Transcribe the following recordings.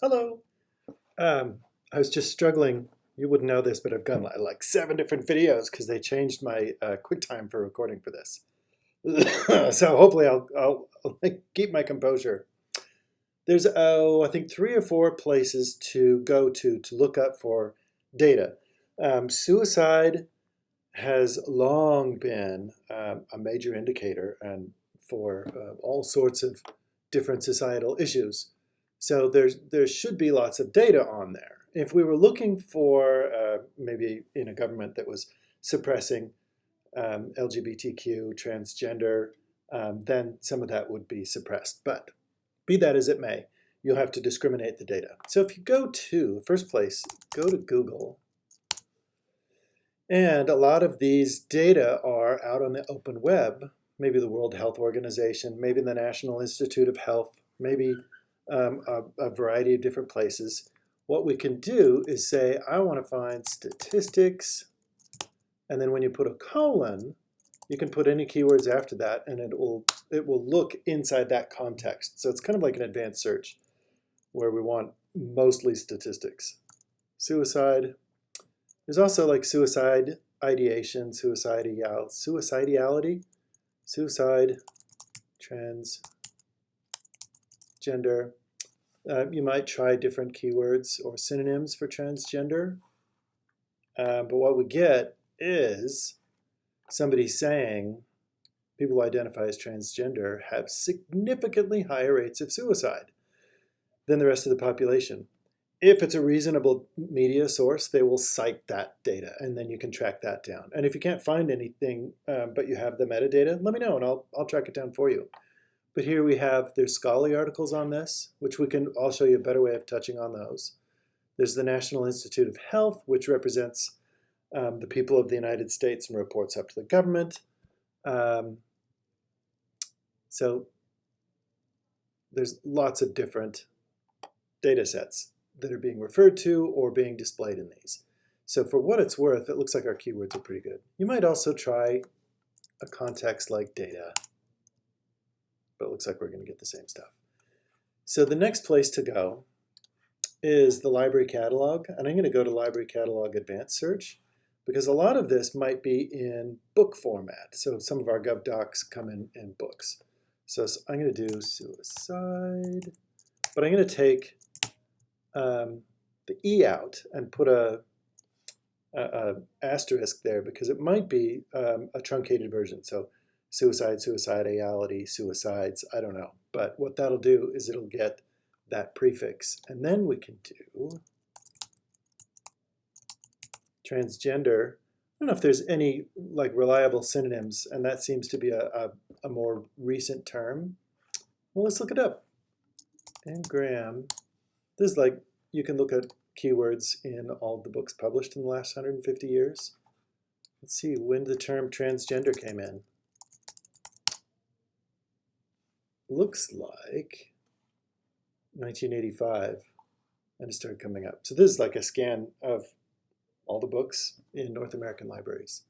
Hello. I was just struggling. You wouldn't know this, but I've got like 7 different videos because they changed my QuickTime for recording for this. So hopefully I'll keep my composure. There's, I think 3 or 4 places to go to look up for data. Suicide has long been a major indicator and for all sorts of different societal issues. So there should be lots of data on there. If we were looking for maybe in a government that was suppressing LGBTQ, transgender, then some of that would be suppressed. But be that as it may, you'll have to discriminate the data. So if you go to, first place, go to Google, and a lot of these data are out on the open web, maybe the World Health Organization, maybe the National Institute of Health, maybe a variety of different places. What we can do is say, I want to find statistics, and then when you put a colon, you can put any keywords after that, and it will look inside that context. So it's kind of like an advanced search where we want mostly statistics. Suicide. There's also like suicide ideation, suicidality, suicide, transgender. You might try different keywords or synonyms for transgender. But what we get is somebody saying people who identify as transgender have significantly higher rates of suicide than the rest of the population. If it's a reasonable media source, they will cite that data, and then you can track that down. And if you can't find anything, but you have the metadata, let me know, and I'll track it down for you. But here we have, there's scholarly articles on this, which I'll show you a better way of touching on those. There's the National Institute of Health, which represents the people of the United States and reports up to the government. So there's lots of different data sets that are being referred to or being displayed in these. So for what it's worth, it looks like our keywords are pretty good. You might also try a context like data, but it looks like we're going to get the same stuff. So the next place to go is the library catalog, and I'm going to go to library catalog advanced search because a lot of this might be in book format. So some of our Gov docs come in books. So I'm going to do suicide, but I'm going to take the E out and put a asterisk there because it might be a truncated version. So suicide, suicidality, suicides, I don't know. But what that'll do is it'll get that prefix. And then we can do transgender. I don't know if there's any like reliable synonyms, and that seems to be a more recent term. Well, let's look it up. And Graham, this is like, you can look at keywords in all of the books published in the last 150 years. Let's see, when the term transgender came in. Looks like 1985, and it started coming up. So this is like a scan of all the books in North American libraries.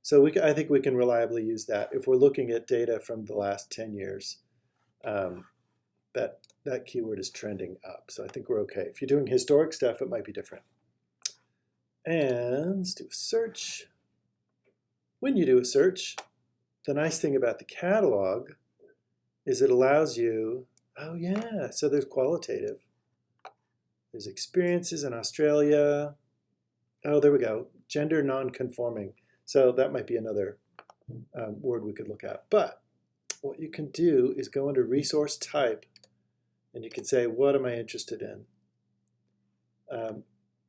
So I think we can reliably use that. If we're looking at data from the last 10 years, that keyword is trending up. So I think we're okay. If you're doing historic stuff, it might be different. And let's do a search. When you do a search, the nice thing about the catalog is it allows you, oh yeah, so there's qualitative. There's experiences in Australia. Oh, there we go, gender non-conforming. So that might be another word we could look at. But what you can do is go under resource type, and you can say, what am I interested in?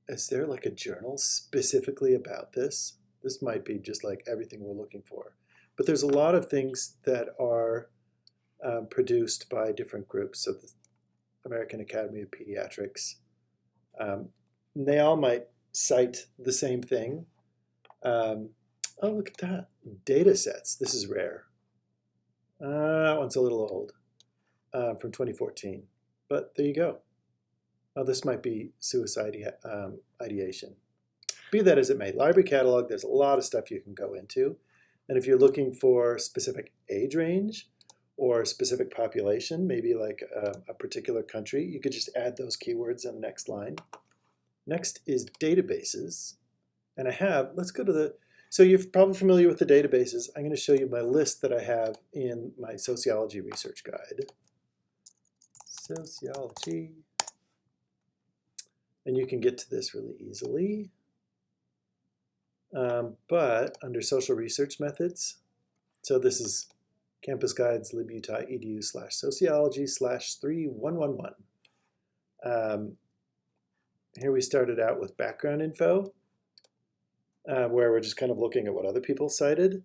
Is there like a journal specifically about this? This might be just like everything we're looking for. But there's a lot of things that are produced by different groups. So the American Academy of Pediatrics, they all might cite the same thing. Oh, look at that. Data sets. This is rare. That one's a little old, from 2014. But there you go. Oh, this might be suicide ideation. Be that as it may, library catalog, there's a lot of stuff you can go into. And if you're looking for specific age range, or a specific population, maybe like a particular country, you could just add those keywords on the next line. Next is databases. And I have, let's go to the, so you're probably familiar with the databases. I'm going to show you my list that I have in my sociology research guide. Sociology. And you can get to this really easily. But under social research methods, so this is campus guides libuti.edu/sociology/3111. Here we started out with background info, where we're just kind of looking at what other people cited.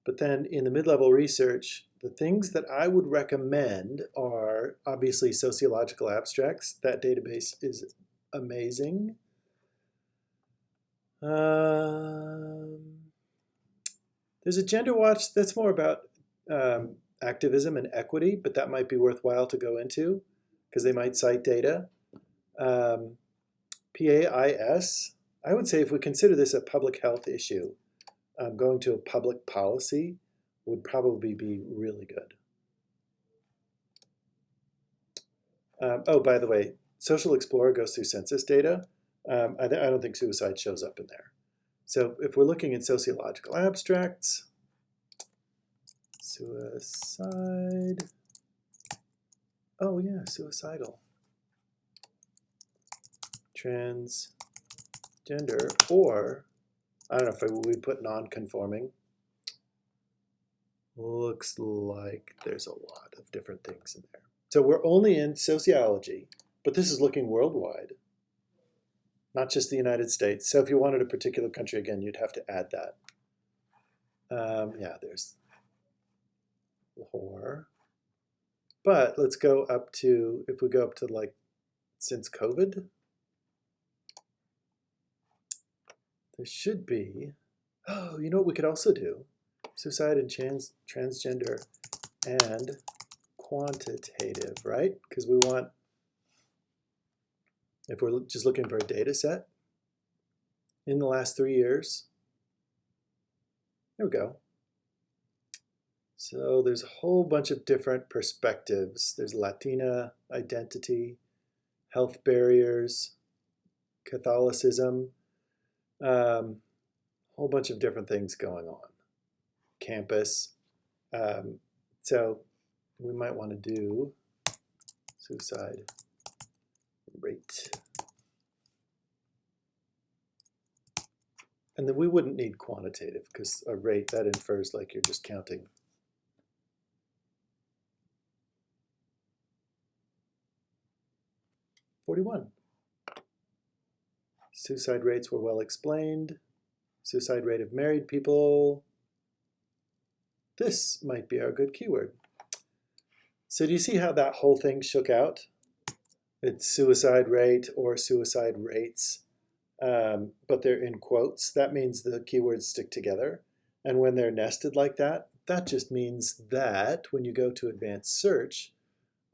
But then in the mid-level research, the things that I would recommend are obviously sociological abstracts. That database is amazing. There's a gender watch that's more about activism and equity, but that might be worthwhile to go into because they might cite data. PAIS, I would say if we consider this a public health issue, going to a public policy would probably be really good. Oh, by the way, Social Explorer goes through census data. I don't think suicide shows up in there. So if we're looking at sociological abstracts, suicide, oh yeah, suicidal, transgender, or I don't know if we put non-conforming. Looks like there's a lot of different things in there. So we're only in sociology, but this is looking worldwide, not just the United States. So if you wanted a particular country, again, you'd have to add that. Yeah, there's Lahore. But let's go up to, if we go up to like since COVID, there should be, oh, you know what we could also do? Suicide and transgender and quantitative, right? Because we want, if we're just looking for a data set, in the last 3 years, there we go. So there's a whole bunch of different perspectives. There's Latina identity, health barriers, Catholicism, whole bunch of different things going on. Campus. So we might want to do suicide rate. And then we wouldn't need quantitative because a rate, that infers like you're just counting. (41). Suicide rates were well explained. Suicide rate of married people. This might be our good keyword. So do you see how that whole thing shook out? It's suicide rate or suicide rates, but they're in quotes. That means the keywords stick together. And when they're nested like that, that just means that when you go to advanced search,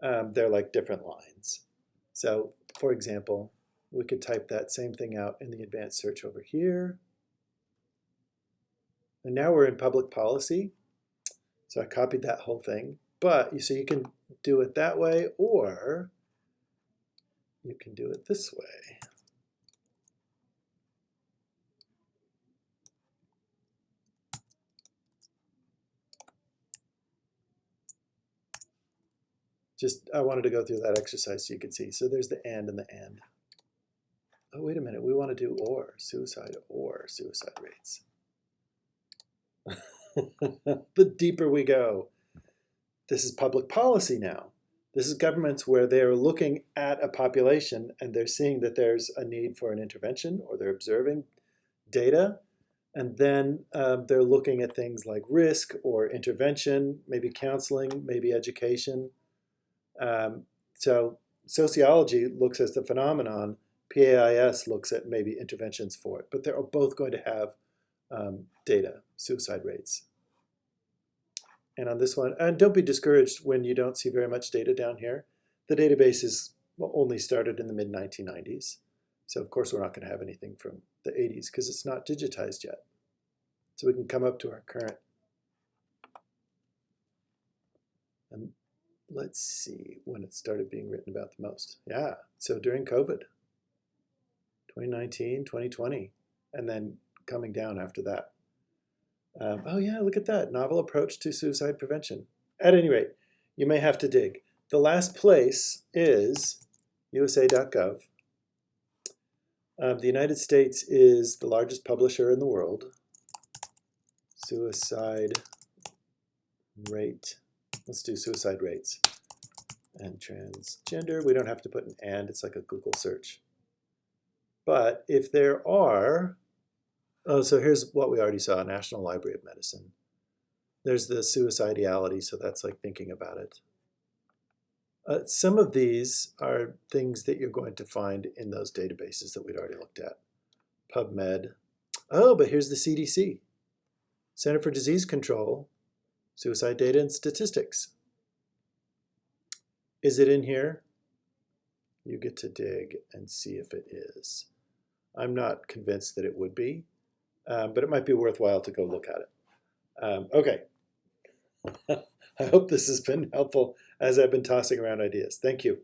they're like different lines. So for example, we could type that same thing out in the advanced search over here. And now we're in public policy. So I copied that whole thing. But you see, you can do it that way, or you can do it this way. Just, I wanted to go through that exercise so you could see. So there's the and the and. Oh, wait a minute. We want to do or suicide rates. The deeper we go. This is public policy now. This is governments where they're looking at a population and they're seeing that there's a need for an intervention, or they're observing data. And then they're looking at things like risk or intervention, maybe counseling, maybe education. So sociology looks at the phenomenon. PAIS looks at maybe interventions for it. But they're both going to have data, suicide rates. And on this one, and don't be discouraged when you don't see very much data down here. The database is only started in the mid-1990s. So of course we're not going to have anything from the 80s because it's not digitized yet. So we can come up to our current And let's see when it started being written about the most. Yeah, so during COVID, 2019, 2020, and then coming down after that. Oh yeah, look at that. Novel approach to suicide prevention. At any rate, you may have to dig. The last place is USA.gov. The United States is the largest publisher in the world. Suicide rate. Let's do suicide rates. And transgender, we don't have to put an and, it's like a Google search. But if there are, oh, so here's what we already saw, National Library of Medicine. There's the suicidality, so that's like thinking about it. Some of these are things that you're going to find in those databases that we'd already looked at. PubMed. Oh, but here's the CDC. Center for Disease Control, Suicide Data and Statistics. Is it in here? You get to dig and see if it is. I'm not convinced that it would be, but it might be worthwhile to go look at it. Okay. I hope this has been helpful as I've been tossing around ideas. Thank you.